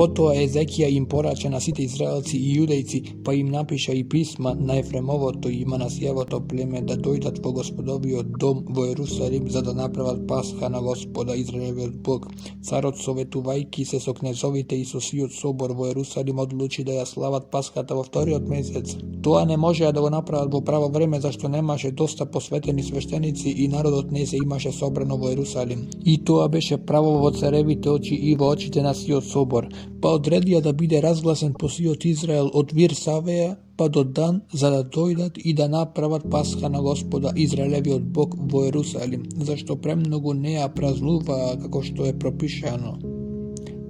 Potom Ezekija im porače na site Izraelci i Judejci, pa im napiša i pisma na Efremovoto i Manasijevoto pleme da dojdat po gospodovio dom vo Jerusalim za da napravat pasha na gospoda Izraelovi od Bog. Carot sovetuvajki se so knezovite i so si od sobor vo Jerusalim odluči da ja slavat paskata vo vtori od mesec. Toa ne može da go napravat vo pravo vreme zašto nemaše dosta posveteni sveštenici i narodot ne se imaše sobrano vo Jerusalim. I toa beše pravo vo carevite oči i vo očite na si od sobor. Pa odredija da bide razglasen po si od Izrael od Virsaveja pa do dan za da dojdat i da napravat pasha na gospoda Izraelevi od Bog vo Jerusalim, zašto premnogo neja praznuva kako što je propišano.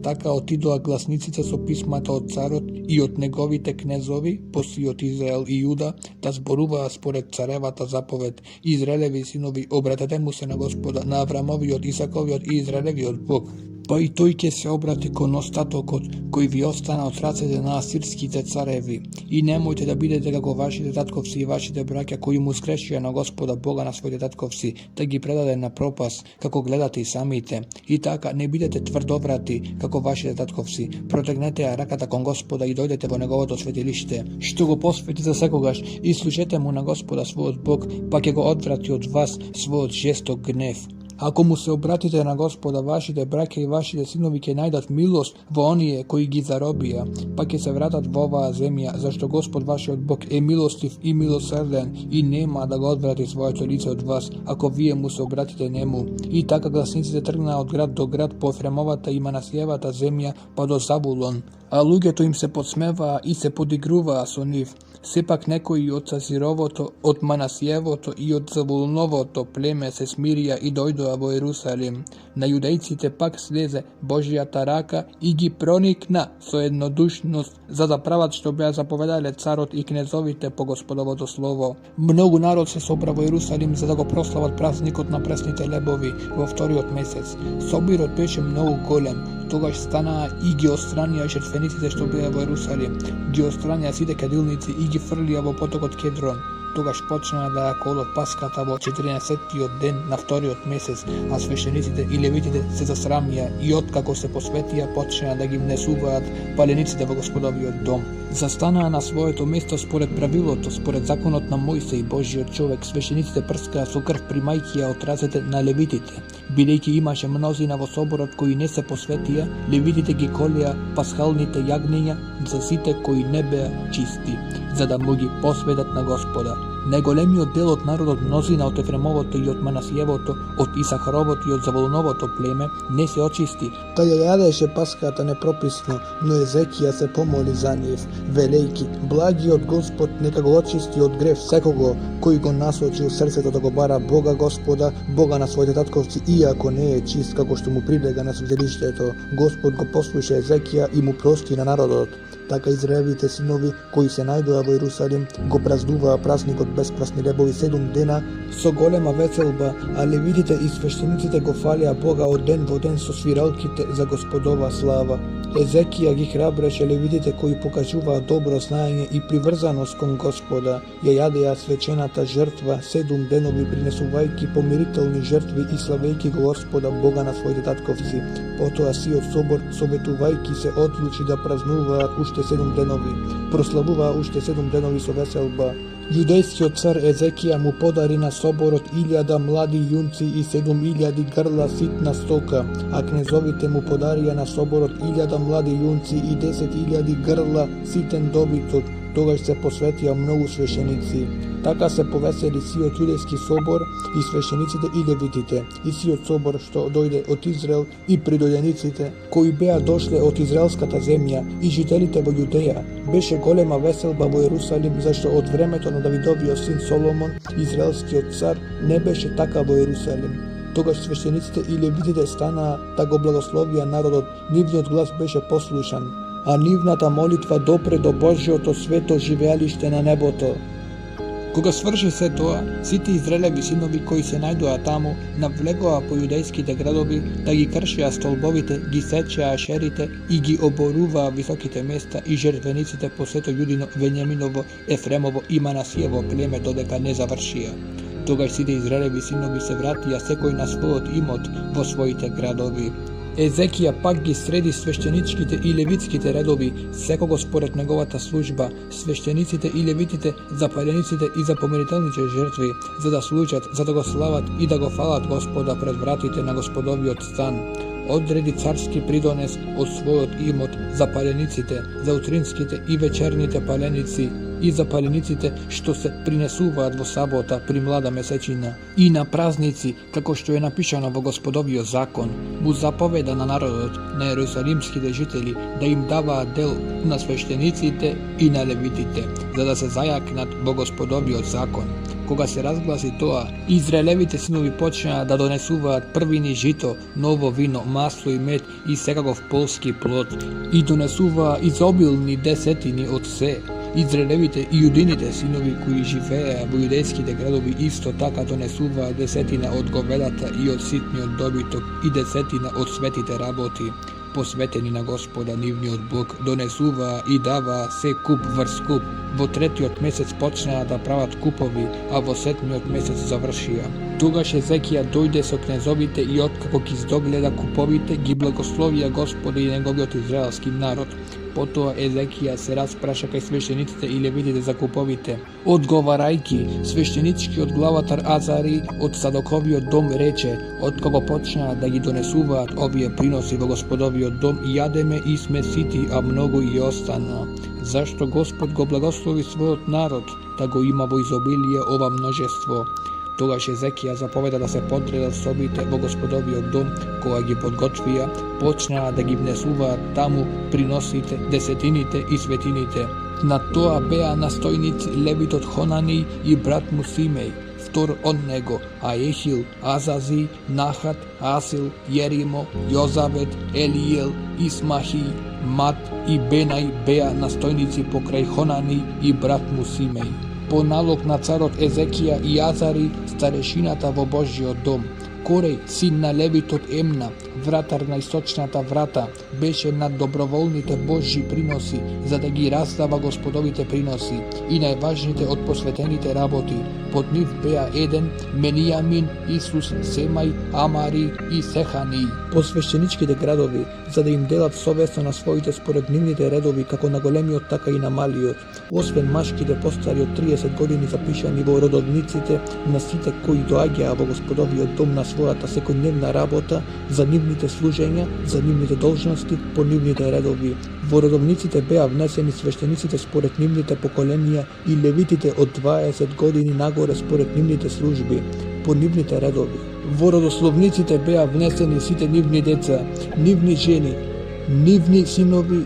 Taka otidoa glasnicica so pismata od carot i od negovite knezovi, posi od Izrael i Juda, da zboruva spored carevata zapoved Izraelevi sinovi, obratete mu se na gospoda, na Avramovi od Isakovi od Izraelevi od Bog. Pa i tojke se obrati kon ostatokot koji vi ostana od racete na asirskite carevi. I nemojte da bidete kako vašite tatkovci i vašite brakja koji mu skrešuje na gospoda Boga na svojite tatkovci, da gi predade na propas, kako gledate i samite. I taka ne bidete tvrdovrati kako vašite tatkovci, protegnete ja rakata kon gospoda i dojdete vo njegovo svetilište, što go posveti za sekogaš i služete mu na gospoda svoj Bog, pa ke go odvrati od vas svoj žestok gnev. Ako mu se obratite na gospoda, vašite brake i vašite sinovi ke najdat milost vo onije koji gi zarobija, pa ke se vratat vo ova zemlja, zašto gospod vaš od Bog je milostiv i milosrden i nema da ga odvrati svoje to lice od vas, ako vi mu se obratite njemu. I taka glasnici se trgna od grad do grad po Efremovata i Manasijevata zemlja pa do Zabulon. A luge to im se podsmeva i se podigruva so niv. Sepak neko i od Sazirovoto, od Manasijevoto i od Zabulonovoto pleme se smirija i dojdoa vo Jerusalim. Na judejcite pak sleze Božja taraka i gi pronikna so jednodušnost za da pravat što bi zapovedale carot i knezovite po gospodovoto slovo. Mnogu narod se sobra vo Jerusalim za da go proslavat praznikot na presnite lebovi vo vtori od mesec. Sobirot beše mnogo golem, togaž stana i gi ostranija žrtvenicite što bile vo Jerusalim. Gi ostranija side kadilnici i gi frlija vo potok od Kedron. Togaž počna da je kolo paskata vo 14. od den na vtori od mesec, a sveštenicite i levitite se zasramija i otkako se posvetija počna da gi vnesuvajat palenicite vo gospodovi od dom. Zastana na svojeto mesto spored praviloto, spored zakonot na Mojse i Božji od čovek, sveštenicite prska so krv primajkija otrazete na levitite. Bilejki imaše mnozina vo soborot koji ne se posvetija, levitite gi kolija pashalnite jagnjenja za site koji ne bea čisti, za da mogi posvedat na gospoda. Najgolemiji del od narodot mnozina od Efremovoto i od Manasijevoto, od Isaharovoto i od Zavulonovoto pleme ne se očisti. Ta je jadeše paskata nepropisno, no Ezekija se pomoli za njih. Veliki, blagi od Gospod neka go očisti od grev sekogo koji go nasoči u srce da go bara Boga Gospoda, Boga na svojite tatkovci, iako ne je čist kako što mu prilega na svetilište to. Gospod go posluša Ezekija i mu prosti na narodot. Така Izraelite sinovi koji se najdoja vo Jerusalim go praznuva praznik od beskrasni lebovi 7 dena so golema veselba, ali vidite i sveštenicite go falja Boga od den vo den so sviralkite za gospodova slava. Ezekija gi hrabreše, ali vidite koji pokažuva dobro znanje i privrzanost kon gospoda. Ja jadeja svečenata žrtva 7 denovi prinesuvajki pomiritelni žrtvi i slavejki gospoda Boga na svojite tatkovci. Potom si od sobor sovetuvajki se odluči da praznuva ušte 7 denovi. Proslavuva ušte 7 denovi so veselba. Judejski car Ezekija mu podari na sobor od 1000 mladi junci i 7000 grla sitna stoka, a knezovite mu podarija na sobor od 1000 mladi junci i 10.000 grla siten dobitok, togaž se posvetija mnogu svešenici. Taka se poveseli si od judejski sobor i svešenicite i levitite, i si od sobor što dojde od Izrael i pridoljenicite, koji bea došle od izraelskata zemlja i žitelite vo Judeja. Beše golema veselba vo Jerusalim, zašto od vremeto na Davidovio sin Solomon, izraelski od car, ne beše taka vo Jerusalim. Togaž sveštenicite i levitite stana, da go blagoslovija narodot, nivnjot glas beše poslušan, a nivnata molitva dopre do Božjoto sveto živelište na neboto. Koga svrši se toa, siti Izraelevi sinovi koji se najdoa tamo, navlegoa po judejskite gradovi, da gi kršija stolbovite, gi seče ašerite i gi oboruva visokite mesta i žrtvenicite po sveto Judino, Venjaminovo, Efremovo i Manasijevo pleme dodeka ne završija. Togaž siti Izraelevi sinovi se vratija sekoj na svoj imot vo svojite gradovi. Ezekija pak ги среди свештеничките и левитските редови, секого според неговата служба, свештениците и левитите, запалениците и за помирителните жертви, за да служат, за да го слават и да го фалат Господа пред вратите на Господовиот стан. Одреди царски придонес од својот имот за палениците, за утринските и вечерните паленици и за палениците што се принесуваат во сабота при млада месечина и на празници, како што е напишано во Господовиот закон, му заповеда на народот, на јерусалимските жители, да им даваат дел на свештениците и на левитите, за да се зајакнат во Господовиот закон. Кога се разгласи тоа, израелевите синови почнаа да донесуваат првини жито, ново вино, масло и мед и секаков полски плод, и донесуваа изобилни десетини од се. Израелевите и јудините синови кои живееа во јудејските градови исто така донесуваа десетина од говедата и од ситниот добиток и десетина од светите работи, посветени на Господа нивниот Бог, донесуваа и даваа се куп врз куп. Во третиот месец почнаа да прават купови, а во седмиот месец завршија. Тогаш Езекија дојде со кнезовите и откако ги издогледа куповите, ги благословија Господа и неговиот израелски народ. Потоа Езекија се распраша кај свештениците и левитите за куповите. Одговарајки, свештеничкиот главатар Азари од Садоковиот дом рече, откако почнаа да ги донесуваат овие приноси во Господовиот дом, јадеме и сме сити, а многу и остана. Зашто Господ го благослови својот народ, да го има во изобилие ова множество. Тогаш Езекија заповеда да се подредат собите во Господовиот дом, кога ги подготвија, почнаа да ги внесуваат таму приносите, десетините и светините. На тоа беа настојници левитот Хонани и брат му Симеј, втор од него, Аехил, Азази, Нахат, Асил, Јеримо, Јозавет, Елиел, Исмахи, Мат и Бенај беа настојници покрај Хонани и брат му Симеј. По налог на царот Езекија и Азари, старешината во Божјиот дом, Кореј, син на левитот Емна, вратар на источната врата, беше над доброволните Божји приноси, за да ги раздава Господовите приноси и најважните од посветените работи. Под нив беа Еден, Менијамин, Исус, Семај, Амари и Сехани. По свештеничките градови, за да им делат совесно на своите според нивните редови, како на големиот, така и на малиот, освен машките постари од 30 години запишани во родовниците на сите кои доаѓаа во Господовиот дом на својата секојдневна работа, за нивните служења, за нивните должности, по нивните редови. Во родовниците беа внесени свештениците според нивните поколенија и левитите од 20 години нагоре според нивните служби, по нивните редови. Во родословниците беа внесени сите нивни деца, нивни жени, нивни синови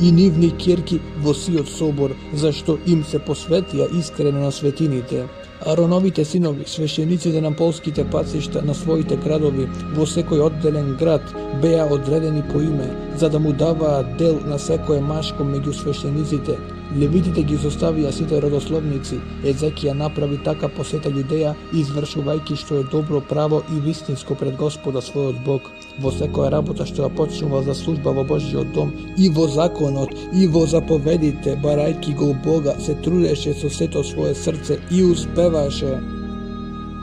и нивни ќерки во сиот собор, зашто им се посветија искрено на светините. Ароновите синови, свештениците на полските пацишта на своите градови, во секој одделен град, беа одредени по име, за да му даваат дел на секое машко меѓу свештениците. Левитите ги составија сите родословници. Езекија направи така по сета Јудеја, извршувајќи што е добро, право и вистинско пред Господа својот Бог. Во секоја работа што ја почнува за служба во Божјиот дом, и во законот, и во заповедите, барајќи го Бога, се трудеше со сето свое срце и успеваше.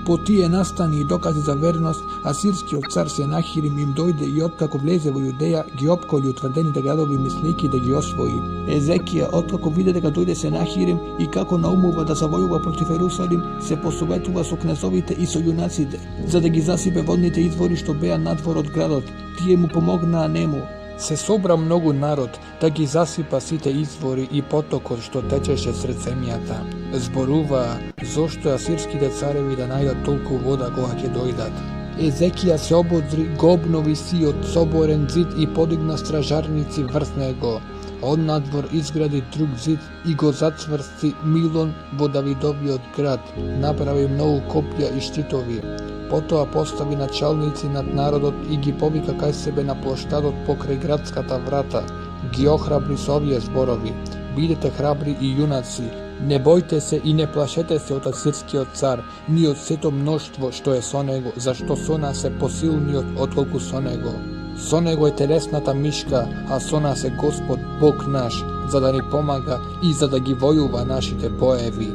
По тие настани и докази за верност, асирскиот цар Сенахирим им дојде и откако влезе во Јудеја, ги опколи утврдените градови мислејќи да ги освои. Езекија, откако виде дека дојде Сенахирим и како наумува да завојува против Ерусалим, се посоветува со кнезовите и со јунаците, за да ги засипе водните извори што беа надвор од градот. Тие му помогнаа нему. Се собра многу народ да ги засипа сите извори и потокот што течеше сред земјата. Зборуваа зошто асирските цареви да најдат толку вода кога ќе дојдат. Езекија се ободри, го обнови сиот соборен зид и подигна стражарници врз него. Однадвор изгради друг зид и го зацврсти Милон во Давидовиот град, направи многу копја и штитови. Потоа постави началници над народот и ги повика кај себе на плоштадот покрај градската врата. Ги охрабри со овие зборови: бидете храбри и јунаци, не бојте се и не плашете се од асирскиот цар, ни од сето мноштво што е со него, зашто со нас е посилниот отколку со него. Со него е телесната мишка, а со нас е Господ Бог наш, за да ни помага и за да ги војува нашите боеви.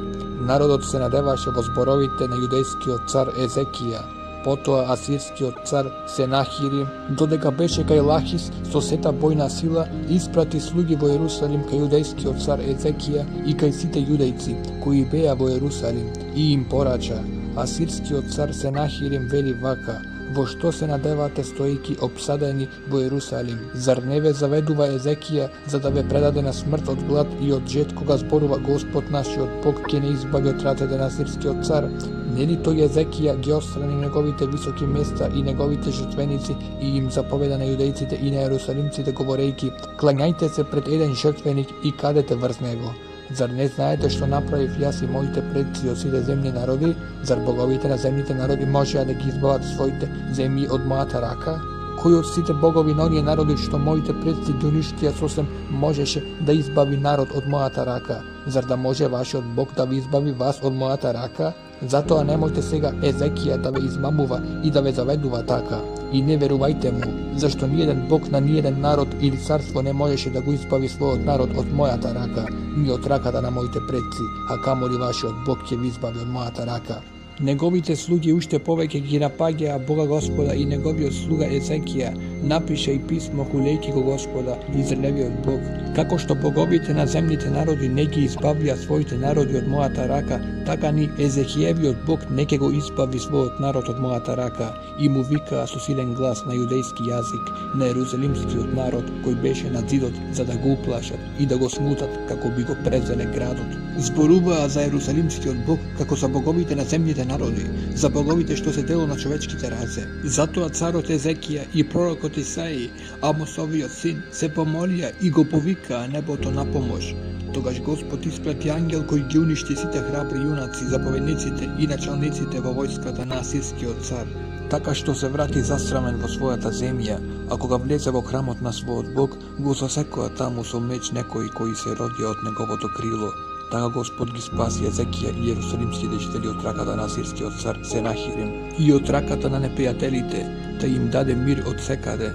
Народот се надеваше во зборовите на јудејскиот цар Езекија. Потоа асирскиот цар Сенахирим, додека беше кај Лахис со сета бојна сила, испрати слуги во Ерусалим кај јудејскиот цар Езекија и кај сите јудејци кои беа во Ерусалим и им порача: асирскиот цар Сенахирим вели вака: во што се надевате стоејки обсадени во Ерусалим? Зар не ве заведува Езекија за да ве предаде на смрт од глад и од жет, кога зборува Господ нашиот Бог ќе не избави од рацете на асирскиот цар? Нели тој Езекија ги острани неговите високи места и неговите жртвеници и им заповеда на јудејците и на ерусалимците говорејќи: клањајте се пред еден жртвеник и кадете врз него? Зар не знаете што направив јас и моите предци од сите земни народи? Зар боговите на земните народи можеа да ги избават своите земји од мојата рака? Кој од сите богови на оние народи што моите предци ги уништија сосем можеше да избави народ од мојата рака? Зар да може вашиот Бог да ви избави вас од мојата рака? Затоа немојте сега Езекија да ве измамува и да ве заведува така. И не верувајте му, зашто ниеден Бог на ниеден народ или царство не можеше да го избави својот народ од мојата рака, ни од раката на моите предци, а камоли вашиот Бог ќе ви избави од мојата рака. Неговите слуги уште повеќе ги напаѓаа Бога Господа и неговиот слуга Езекија напиша и писмо хулејки го Господа, Израелевиот Бог. Како што боговите на земните народи не ги избавија своите народи од мојата рака, така ни Езекијевиот Бог не ќе го избави својот народ од мојата рака. И му викаа со силен глас на јудејски јазик на ерусалимскиот народ кој беше на зидот, за да го уплашат и да го смутат како би го презеле градот. Зборуваа за ерусалимскиот Бог како за боговите на земните народи, за боговите што се дело на човечките раце. Затоа царот Езекија и пророкот Исаи, Амосовиот син, се помолија и го повикаа небото на помош. Тогаш Господ испрати ангел кој ги уништи сите храбри јунаци, заповедниците и началниците во војската на асирскиот цар, така што се врати засрамен во својата земја, а кога влезе во храмот на својот Бог, го засекоа таму со меч некои кои се родија од неговото крило. Така Господ ги спаси Езекија и ерусалимските жители од раката на асирскиот цар Сенахирим и од раката на непријателите, да им даде мир од секаде.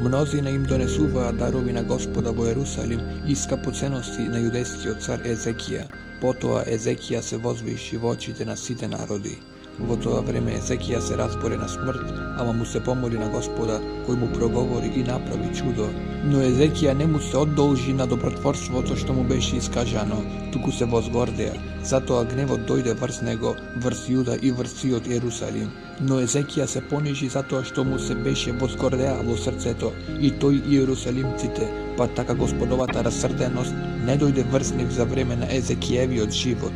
Мнозина им донесуваа дарови на Господа во Ерусалим и скапоценности на јудејскиот цар Езекија. Потоа Езекија се возвиши во очите на сите народи. Во тоа време Езекија се разборе на смрт, ама му се помоли на Господа, кој му проговори и направи чудо. Но Езекија не му се одолжи на добротворството што му беше искажано, туку се возгордеа. Затоа гневот дојде врз него, врз Јуда и врз сиот Ерусалим. Но Езекија се понижи затоа што му се беше возгордеа во срцето, и тој и ерусалимците, па така Господовата рассрденост не дојде врз нив за време на Езекијевиот живот.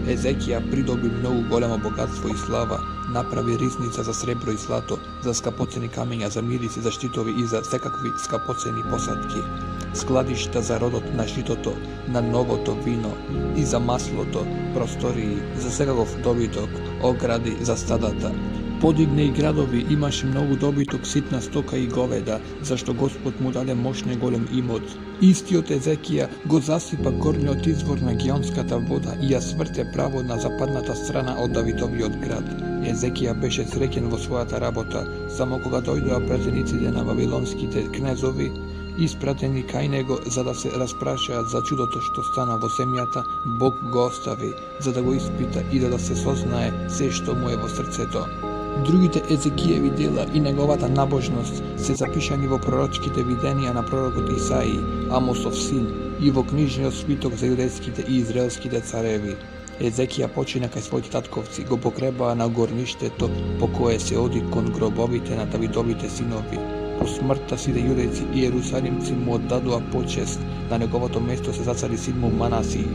Езекија придоби многу големо богатство и слава, направи ризница за сребро и злато, за скапоцени камења, за мириси, за штитови и за секакви скапоцени посадки, складишта за родот на житото, на новото вино и за маслото, простории, за секаков добиток, огради за стадата. Подигне и градови, имаше многу добиток, ситна стока и говеда, зашто Господ му даде мощне голем имот. Истиот Езекија го засипа горниот извор на Гионската вода и ја сврте право на западната страна од Давидовиот град. Езекија беше среќен во својата работа, само кога дојдоа пратениците на вавилонските кнезови, испратени кај него за да се распрашаат за чудото што стана во земјата, Бог го остави, за да го испита и да се сознае се што му е во срцето. Другите Езекијеви дела и неговата набожност се запишани во пророчките виденија на пророкот Исаи, Амосов син, и во книжниот свиток за јудејските и израелските цареви. Езекија почина кај своите татковци, го покребаа на горништето по кое се оди кон гробовите на Давидовите синови. По смртта сите јудејци и ерусалимци му оддадоа почест, на неговото место се зацари син му Манасии.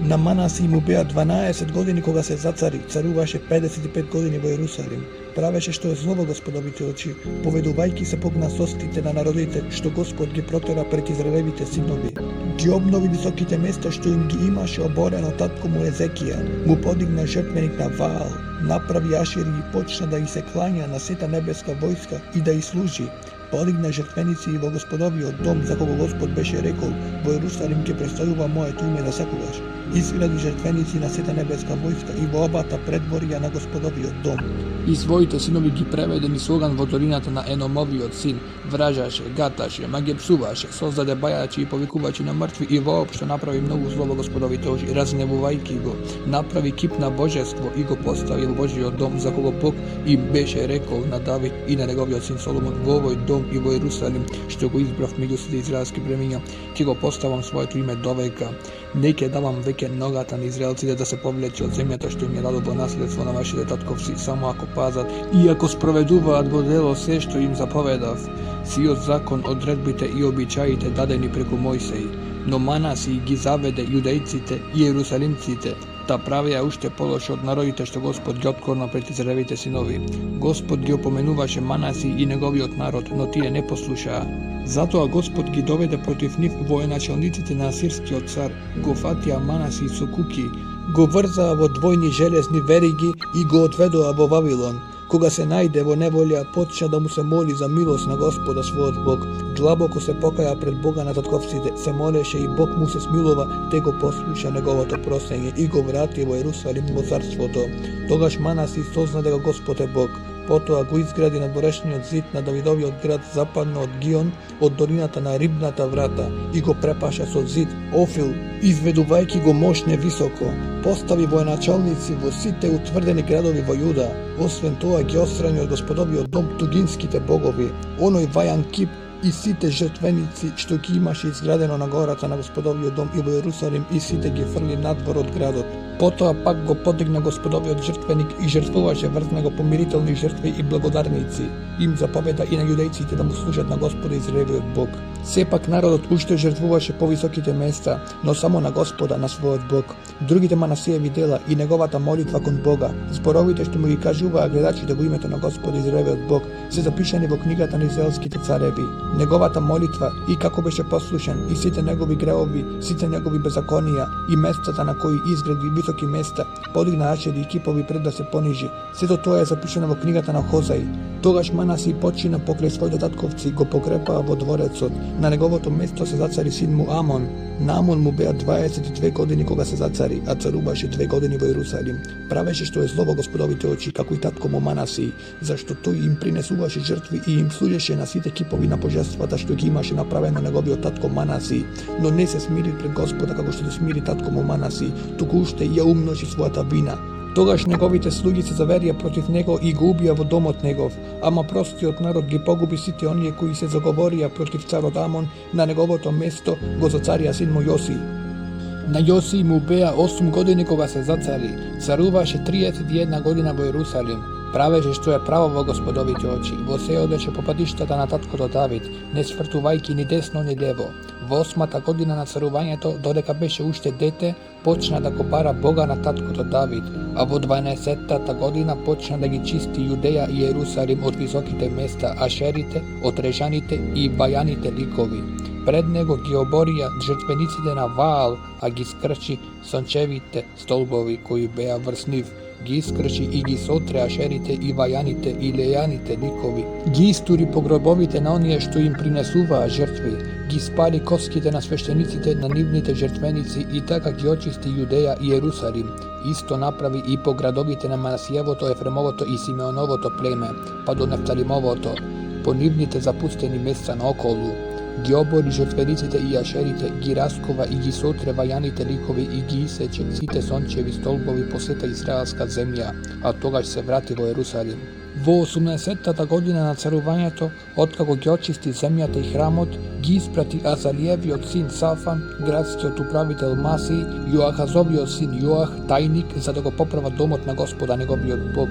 На Манасии му беа 12 години кога се зацари, царуваше 55 години во Ерусалим. Правеше што е зло во Господовите очи, поведувајќи се погнасостите на народите што Господ ги протера пред Израелевите синови. Ги обнови високите места што им ги имаше оборено татко му Езекија, му подигна жртвеник на Ваал, направи ашери и почна да и се клања на сета небеска војска и да и служи. Подигна жртвеници и во Господовиот дом, за кого Господ беше рекол, во Јерусалим ќе престојува моето име за секогаш. Изгради жртвеници на сета небеска војска и во обата предворија на Господовиот дом. И своите синови ги преведе низ оган во долината на Еномовиот син, вражаше, гаташе, ма ги псуваше, создаде бајачи и повикувачи на мртви и воопшто направи многу зло во Господовите очи, разневувајќи го. Направи кип на божество и го постави во Божиот дом, за кого Бог им беше рекол на Давид и на неговиот син Соломон, во овој дом и во Јерусалим, што го избрав меѓу сите израелски племиња, ќе го поставам своето име довека. Не ќе давам веќе ногата на израелците да се повлече од земјата што им ја дадов во наследство на вашите татковци, само ако пазат и ако спроведуваат во дело се што им заповедав, сиот закон, одредбите и обичаите дадени преку Мојсеј. Но Манаси ги заведе јудејците и јерусалимците, та правеа уште полошо од народите што Господ ги откорна пред Израелевите синови. Господ ги опоменуваше Манаси и неговиот народ, но тие не послушаа. Затоа Господ ги доведе против нив военачалниците на асирскиот цар, го фатија Манаси со куки, го врзаа во двојни железни вериги и го одведоа во Вавилон. Кога се најде во неволја, почна да му се моли за милост на Господа својот Бог. Длабоко се покаја пред Бога на татковците, се молеше и Бог му се смилува, те го послуша неговото просење и го врати во Јерусалим во царството. Тогаш Манаси созна дека Господ е Бог. Потоа го изгради надворешниот зид на Давидовиот град западно од Гион, од долината на Рибната врата, и го препаша со зид Офил, изведувајќи го мошне високо. Постави военачалници во сите утврдени градови во Јуда. Освен тоа ги отстрани од Господовиот дом тугинските богови, оној вајан кип и сите жртвеници што ги имаше изградено на гората на Господовиот дом и во Јерусалим, и сите ги фрли надвор од градот. Потоа пак го подигна Господовиот жртвеник и жртвуваше врз него помирителни жртви и благодарници. Им заповеда и на јудејците да му служат на Господа Израелевиот Бог. Сепак народот уште жртвуваше повисоките места, но само на Господа, на својот Бог. Другите Манасиеви дела и неговата молитва кон Бога, зборовите што му ги кажуваа гледачите во името на Господа Израелевиот Бог, се запишани во книгата на израелските цареви. Неговата молитва и како беше послушен, и сите негови греови, сите негови беззаконија и местата на кои изгради високи места, подигна ашери и кипови пред да се понижи. Сето тоа е запишано во книгата на Хозај. Тогаш Манаси почина покрај своите татковци, го погрепаа во дворецот. На неговото место се зацари син му Амон. На Амон му беа 22 години кога се зацари, а царуваше 2 години во Јерусалим. Правеше што е зло во Господовите очи, како и татко му Манаси, зашто тој им принесуваше жртви и им служеше на сите кипови на божествата што ги имаше направено неговиот татко Манаси, но не се смири пред Господа како што се смири татко му Манаси, туку уште ја умножи својата вина. Тогаш неговите слуги се заверија против него и го убија во домот негов, ама простиот народ ги погуби сите оние кои се заговорија против царот Амон, на неговото место го зацарија син му Јоси. На Јоси му беа 8 години кога се зацари, царуваше 31 година во Јерусалим. Правеше што е право во Господовите очи, во се одеше по патиштата на таткото Давид, не свртувајќи ни десно ни лево. Во 8-та година на царувањето, додека беше уште дете, почна да го бара Бога на таткото Давид, а во 12-та година почна да ги чисти Јудеја и Јерусалим од високите места, ашерите, од режаните и бајаните ликови. Пред него ги оборија жртвениците на Ваал, а ги скрши сончевите столбови кои беа врз нив. Ги искрши и ги сотре ашерите и вајаните и лејаните ликови. Ги истури по гробовите на оние што им принесуваа жртви. Ги спали коските на свештениците на нивните жртвеници и така ги очисти Јудеја и Јерусалим. Исто направи и по градовите на Манасиевото, Ефремовото и Симеоновото племе, па до Нефталимовото, по нивните запустени места наоколу. Ги обори жртвениците и ашерите, ги раскова и ги сотре вајаните ликови и ги исече сите сончеви столбови по сета израелска земја, а тогаш се врати во Јерусалим. Во 18-та година на царувањето, откако ги очисти земјата и храмот, ги испрати Азалиевиот син Сафан, градскиот управител Маси, Јоахазовиот син Јоах, тајник, за да го поправа домот на Господа неговиот Бог.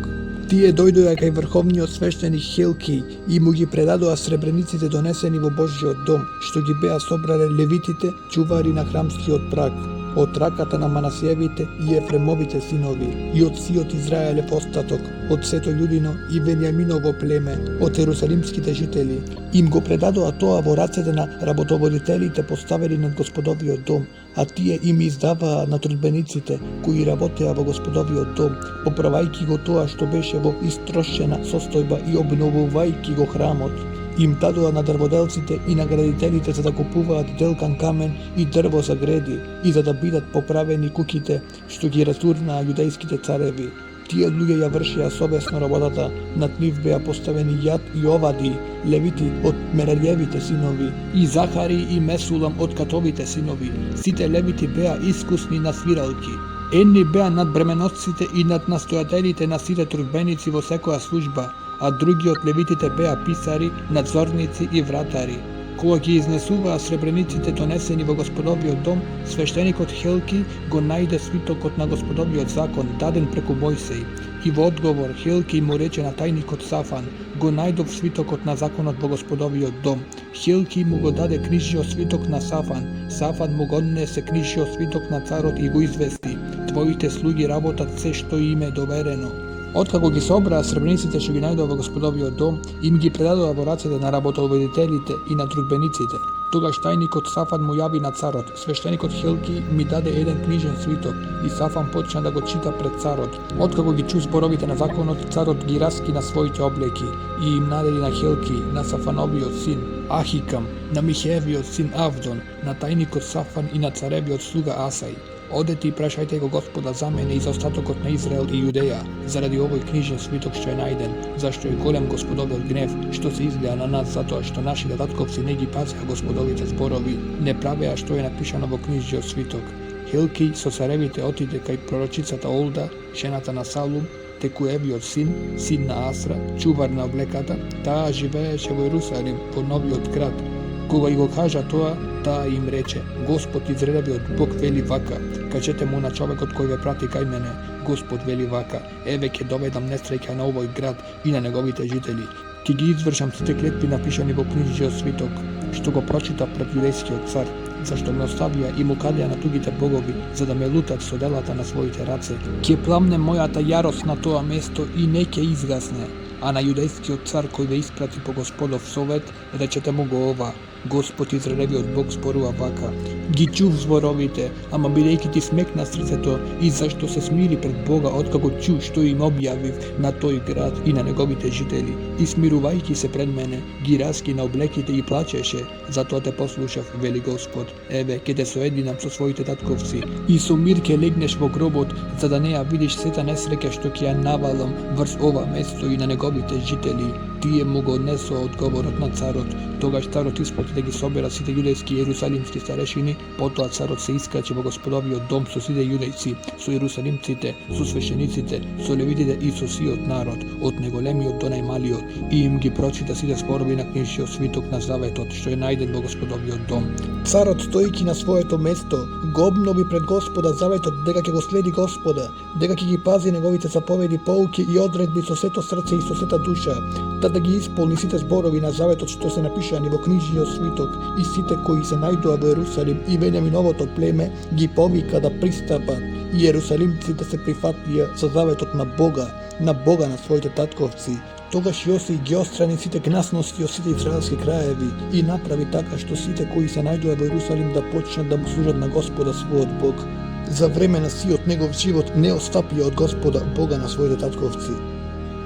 Тие дојдоа кај врховниот свештеник Хилки и му ги предадоа сребрениците донесени во Божјиот дом, што ги беа собрале левитите, чувари на храмскиот праг, од раката на Манасиевите и Ефремовите синови, и од сиот Израелев остаток, од сето јудино и Венијаминово племе, од ерусалимските жители. Им го предадоа тоа во рацете на работоводителите поставени над Господовиот дом, а тие им издаваа на трудбениците кои работеа во Господовиот дом, поправајќи го тоа што беше во истрошена состојба и обновувајќи го храмот. им дадоа на дрводелците и на градителите за да купуваат делкан камен и дрво за греди и за да бидат поправени куќите што ги разурнаа јудејските цареви. Тие луѓе ја вршеа совесно работата, над нив беа поставени Јад и Овади, левити од Мерајевите синови, и Захари и Месулам од Катовите синови. Сите левити беа искусни на свиралки. Едни беа над бременосците и над настојателите на сите трудбеници во секоја служба, а други од левитите беа писари, надзорници и вратари. Кога ги изнесуваа сребрениците донесени во Господовиот дом, свештеникот Хелки го најде свитокот на Господовиот закон, даден преку Мојсей. И во одговор Хелки му рече на тајникот Сафан: го најдов свитокот на законот во Господовиот дом. Хелки му го даде книжиот свиток на Сафан. Сафан му го однесе книжиот свиток на царот и го извести: твоите слуги работат се што им е доверено. Откако ги собраа сребрениците што ги најдоа во Господовиот дом, им ги предадоа во рацете на работоводителите и на трудбениците. Тогаш тајникот Сафан му јави на царот: свештеникот Хелки ми даде еден книжен свиток, и Сафан почна да го чита пред царот. Откако ги чу зборовите на законот, царот ги раскина своите облеки и им надели на Хелки, на Сафановиот син Ахикам, на Михеевиот син Авдон, на тајникот Сафан и на царевиот слуга Асај: одете и прашајте го Господа за мене и за остатокот на Израел и Јудеја, заради овој книжен свиток што е најден, зашто е голем Господовиот гнев, што се излеа на нас затоа што нашите татковци не ги пазеа Господовите зборови, не правеа што е напишано во книжниот свиток. Хелки со царевите отиде кај пророчицата Олда, жената на Салум, Текуевиот син, син на Асра, чувар на облеката. Таа живееше во Јерусалим, во новиот град. Кога и го кажа тоа, таа им рече: Господ Израелевиот Бог вели вака: кажете му на човекот кој ве прати кај мене, Господ вели вака: еве ќе доведам несреќа на овој град и на неговите жители. Ќе ги извршам сите клетви напишани во книжниот свиток, што го прочита пред јудејскиот цар, зашто ме оставија и му кадеа на тугите богови, за да ме лутат со делата на своите раце. Ќе пламне мојата јарост на тоа место и не ќе изгасне. А на јудејскиот цар кој ве испрати по Господов совет, речете му го ова: Господ Израелевиот Бог зборува вака: ги чув зборовите, ама бидејќи ти смекна срцето и зашто се смири пред Бога откако чу што им објавив на тој град и на неговите жители, и смирувајќи се пред мене, ги раскина облеките и плачеше, затоа те послушав, вели Господ: еве ќе те соединам со своите татковци и со мир ќе легнеш во гробот, за да не ја видиш сета несреќа што ќе ја навалам врз ова место и на неговите жители. Тие му го однесоа одговорот на царот. Тогаш царот испрати да ги собера сите јудејски и јерусалимски старешини, потоа царот се искачи во Господовиот дом со сите јудејци, со јерусалимците, со свештениците, со левитите и со сиот народ, од најголемиот до најмалиот, и им ги прочита сите зборови на книжниот свиток на заветот, што е најден во Господовиот дом. Царот, стојќи на своето место, го обнови пред Господа заветот дека ќе го следи Господа, дека ќе ги пази неговите заповеди, поуки и одредби со сето срце и со сета душа, да ги исполни сите зборови на заветот што се напишани во книжниот свиток, и сите кои се најдоа во Јерусалим и Венијаминовото племе ги повика да пристапат, и јерусалимците се прифатија за заветот на Бога на своите татковци. Тогаш Јосија ги отстрани сите гнасности од сите израелски краеви и направи така што сите кои се најдоа во Јерусалим да почнат да му служат на Господа својот Бог. За време на сиот негов живот не отстапија од Господа Бога на своите татковци.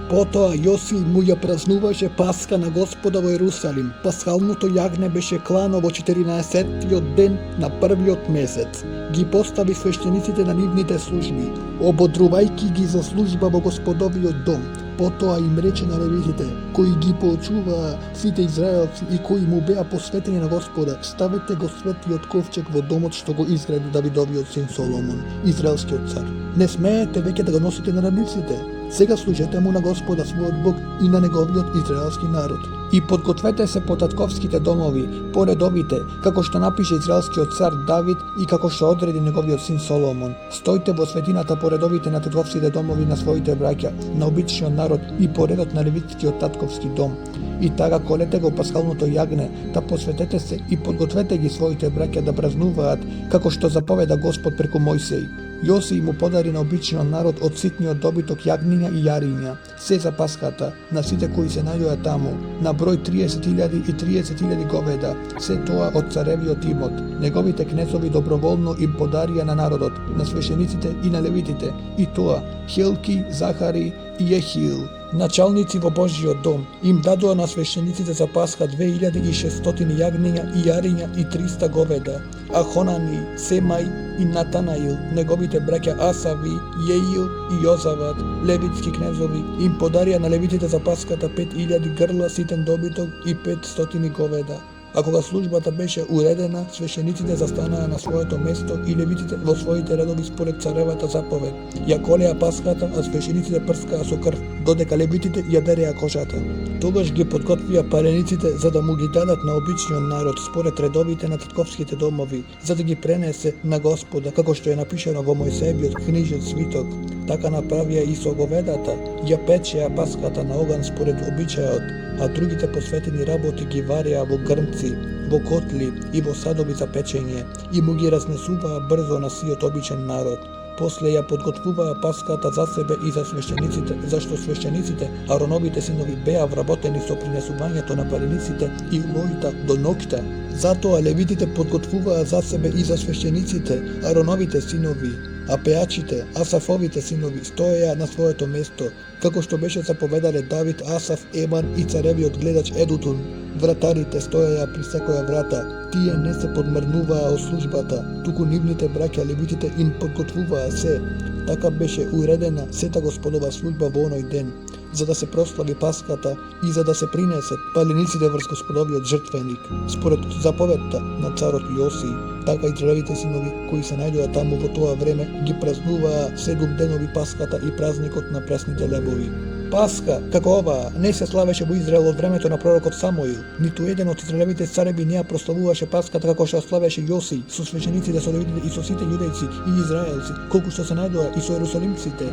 Потоа Јосија му ја празнуваше Пасха на Господа во Јерусалим. Пасхалното јагне беше клано во 14-тиот ден на првиот месец. Ги постави свештениците на нивните служби, ободрувајќи ги за служба во Господовиот дом. Потоа им рече на левитите, кои ги поучуваа сите израелци и кои му беа посветени на Господа: ставете го светиот ковчег во домот што го изгради Давидовиот син Соломон, израелскиот цар. Не смеете веќе да го носите на рамниците. Сега служете му на Господа својот Бог и на неговиот израелски народ. И подгответе се по татковските домови, по редовите, како што напише израелскиот цар Давид и како што одреди неговиот син Соломон. Стојте во светината по редовите на татковските домови на своите браќа, на обичниот народ и по редот на левитскиот татковски дом. И така колете го пасхалното јагне, да посветете се и подгответе ги своите браќа да празнуваат, како што заповеда Господ преку Мојсей. Јосија му подари на обичниот народ од ситниот добиток јагниња и јариња, се за Пасхата, на сите кои се најдоа таму, на број 30.000 и 30.000 говеда, се тоа од царевиот имот. Неговите кнезови доброволно им подарија на народот, на свештениците и на левитите, и тоа Хелки, Захари и Јехиил. Началници во Божјиот дом им дадоа на свештениците за Пасха 2600 јагниња и јариња и 300 говеда, а Хонани, Семај и Натанаил, неговите браќа Асави, Јеил и Јозават, левитски кнезови, им подарија на левитите за Пасхата 5000 грла ситен добиток и 500 говеда. А кога службата беше уредена, свештениците застанаа на своето место и левитите во своите редови според царевата заповед. Ја колеа Пасхата, а свештениците прскаа со крв, додека левитите ја дереа кожата. Тогаш ги подготвија палениците за да му ги дадат на обичниот народ според редовите на татковските домови, за да ги пренесе на Господа, како што е напишано во Мојсеевиот книжен свиток. Така направија и со говедата, ја печеа Пасхата на оган според обичајот, а другите посветени работи ги вареа во грнци, во котли и во садови за печење, и му ги разнесуваа брзо на сиот обичен народ. После ја подготвуваа Пасхата за себе и за свештениците, зашто свештениците, Ароновите синови, беа вработени со принесувањето на палениците и лојта до ноќта. Затоа левитите подготвуваа за себе и за свештениците, Ароновите синови, а пеачите, Асафовите синови, стоеа на своето место, како што беше заповедале Давид, Асаф, Еман и царевиот гледач Едутун. Вратарите стоеа при секоја врата, тие не се подмрнуваа од службата, туку нивните браќа левитите им подготвуваа се. Така беше уредена сета Господова служба во оној ден, за да се прослави Пасхата и за да се принесат палениците врз Господовиот жртвеник, според заповедта на царот Јосија. Така и царевите синови, кои се најдоа таму во тоа време, ги празнуваа 7 денови Пасхата и празникот на пресните лебови. Пасха, како оваа, не се славеше во Израел од времето на пророкот Самуил. Ниту еден од израелевите цареви не ја прославуваше Пасхата како што славеше Јосија со свештениците, со левитите и со сите јудејци и израелци, колку што се најдоа и со ерусалимците.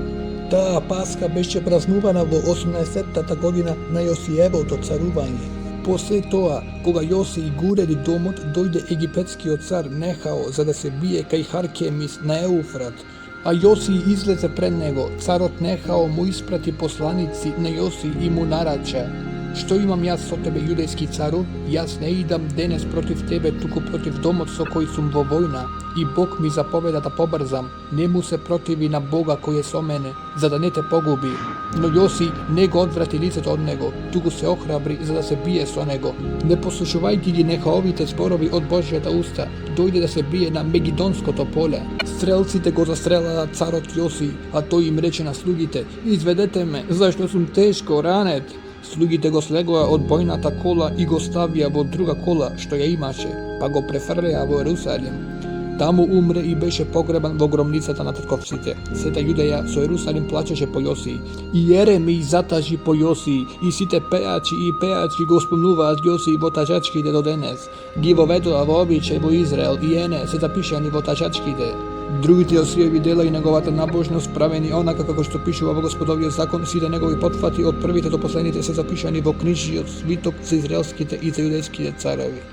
Таа Пасха беше празнувана во 18-та година на Јосиевото царување. После тоа, кога Јосија го уреди домот, дојде египетскиот цар Нехао за да се бие кај Харкемис на Еуфрат. А Јосија излезе пред него. Царот Нехао му испрати посланици на Јосија и му нарача: "Што имам јас со тебе, јудејски цару? Јас не идам денес против тебе, туку против домот со кој сум во војна. И Бог ми заповеда да побрзам. Не му се противи на Бога кој е со мене, за да не те погуби." Но Јосија не го одврати лицето од него, туку се охрабри за да се бие со него. Не послушувајќи ги Нехаовите зборови од Божјата уста, дојде да се бие на Мегидонското поле. Стрелците го застрелаа царот Јосија, а тој им рече на слугите: "Изведете ме, зашто сум тешко ранет." Слугите го слегоа од бојната кола и го ставија во друга кола што ја имаше, па го префрлеа во Ерусалим. Таму умре и беше погребан во громницата на татковците. Сета Јудеја со Ерусалим плачеше по Јосија. И Еремија затажи по Јосија, и сите пеачи и пеачки го спомнуваат Јосија во тажачките до денес. Ги воведоа во обичај во Израел и ене се запишани во тажачките. Другите Јосијеви дела и неговата набожност, правени онака како што пишува во Господовиот закон, сите негови потфати од првите до последните се запишани во книжниот свиток за израелските и за јудејските цареви.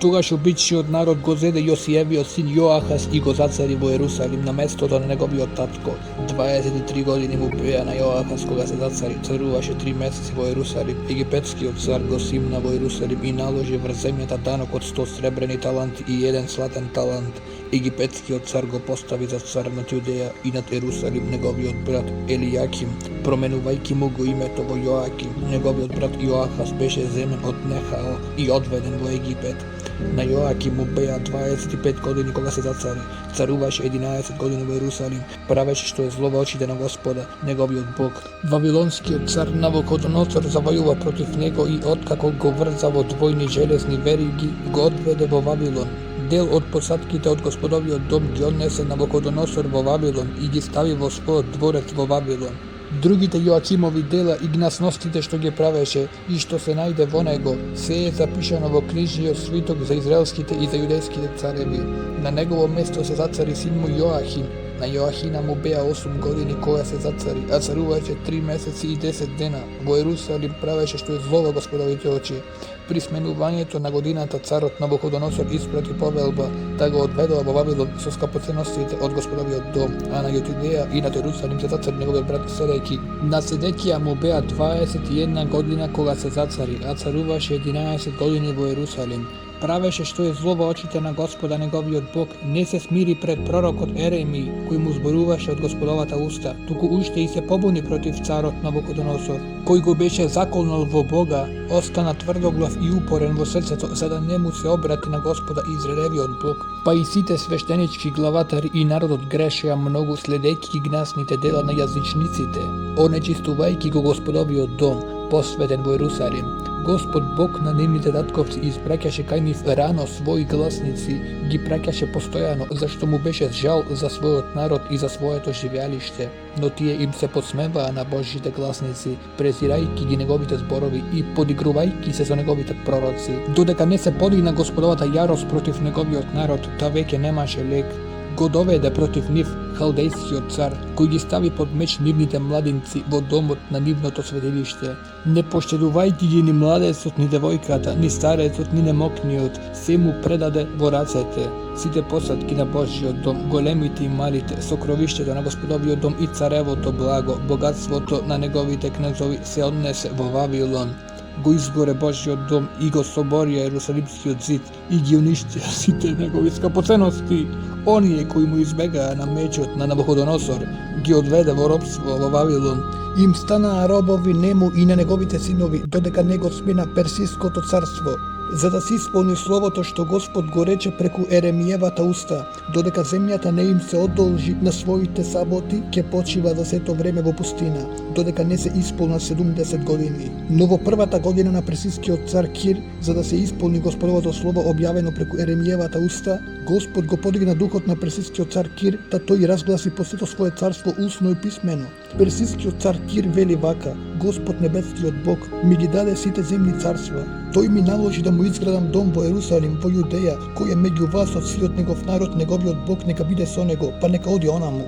Тогаш обичниот народ го зеде Јосиевиот син Јоахас и го зацари во Ерусалим на местото на неговиот татко. 23 години му беа на Јоахас кога се зацари, царуваше 3 месеци во Ерусалим. Египетскиот цар го симна во Ерусалим и наложи врз земјата данок од 100 сребрени таланти и 1 златен талант. Египетскиот цар го постави за цар над Јудеја и над Ерусалим неговиот брат Елијаким, променувајќи му го името во Јоаким. Неговиот брат Јоахас беше земен од Нехао и одведен во Египет. На Јоаким му беа 25 години кога се зацари. Царуваше 11 години во Ерусалим, правеше што е зло во очите на Господа, неговиот Бог. Вавилонскиот цар Навуходоносор завојува против него и откако го врза во двојни железни вериги, го одведе во Вавилон. Дел од посадките од Господовиот дом ги однесе Навуходоносор во Вавилон и ги стави во својот дворец во Вавилон. Другите Јоакимови дела и гнасностите што ги правеше и што се најде во него, се е запишано во книжниот свиток за израелските и за јудејските цареви. На негово место се зацари син му Јоахим. На Јоахина му беа 8 години кога се зацари, а царуваше 3 месеци и 10 дена. Во Ерусалим правеше што е зло во Господовите очи. При сменувањето на годината царот Навуходоносор испрати повелба да го одведува во Вавилон со скапоценностите од Господовиот дом, а на Јудеја и на Ерусалим се зацари неговиот брат Седеки. На Седекија му беа 21 година кога се зацари, а царуваше 11 години во Ерусалим. pravеше što je zlo во очите на Господа неговиот Бог, не се смири пред пророкот Еремиј, кој му зборуваше од Господовата уста, туку уште и се побуни против царот Навуходоносор, кој го беше заколнал во Бога, остана тврдоглав и упорен во срцето, за да не му се обрати на Господа Израелевиот Бог. Па и сите свештенички главатари и народот грешеа многу, следејќи гнасните дела на јазичниците, онечистувајќи го Господовиот дом, посветен во Ерусалим. Господ Бог на нивните татковци испраќаше кај нив рано своји гласници, ги праќаше постојано, зашто му беше жал за својот народ и за своето живеалиште. Но тие им се подсмеваа на Божите гласници, презирајќи ги неговите зборови и подигрувајќи се со неговите пророци. Додека не се подигна Господовата јарост против неговиот народ, та веќе немаше лек. Го доведе против нив халдејскиот цар, кој ги стави под меч нивните младинци во домот на нивното светилиште. Не поштедувајќи ги ни младецот, ни девојката, ни старецот, ни немокниот, се му предаде во рацете. Сите посадки на Божиот дом, големите и малите, сокровиштето на Господовиот дом и царевото благо, богатството на неговите кнезови се однесе во Вавилон. Го изгоре Божиот дом и го собори Ерусалимскиот зид и ги уништија сите негови скапоценности. Оние кои му избегаа на мечот на Навуходоносор ги одведе во робство во Вавилон. Им станаа робови нему и на неговите синови, додека не го смена Персиското царство, за да се исполни словото што Господ го рече преку Еремиевата уста, додека земјата не им се одолжи на своите саботи, ќе почива за сето време во пустина, додека не се исполнат 70 години. Но во првата година на персискиот цар Кир, за да се исполни Господовото слово објавено преку Еремиевата уста, Господ го подигна духот на персискиот цар Кир, та тој разгласи по сето свое царство усно и писмено. Персискиот цар Кир вели вака: Господ небескиот Бог ми ги даде сите земни царства. Тој ми наложи да му изградам дом во Ерусалим, во Јудеја, кој е меѓу вас од сиот негов народ, неговиот Бог нека биде со него, па нека оди онаму.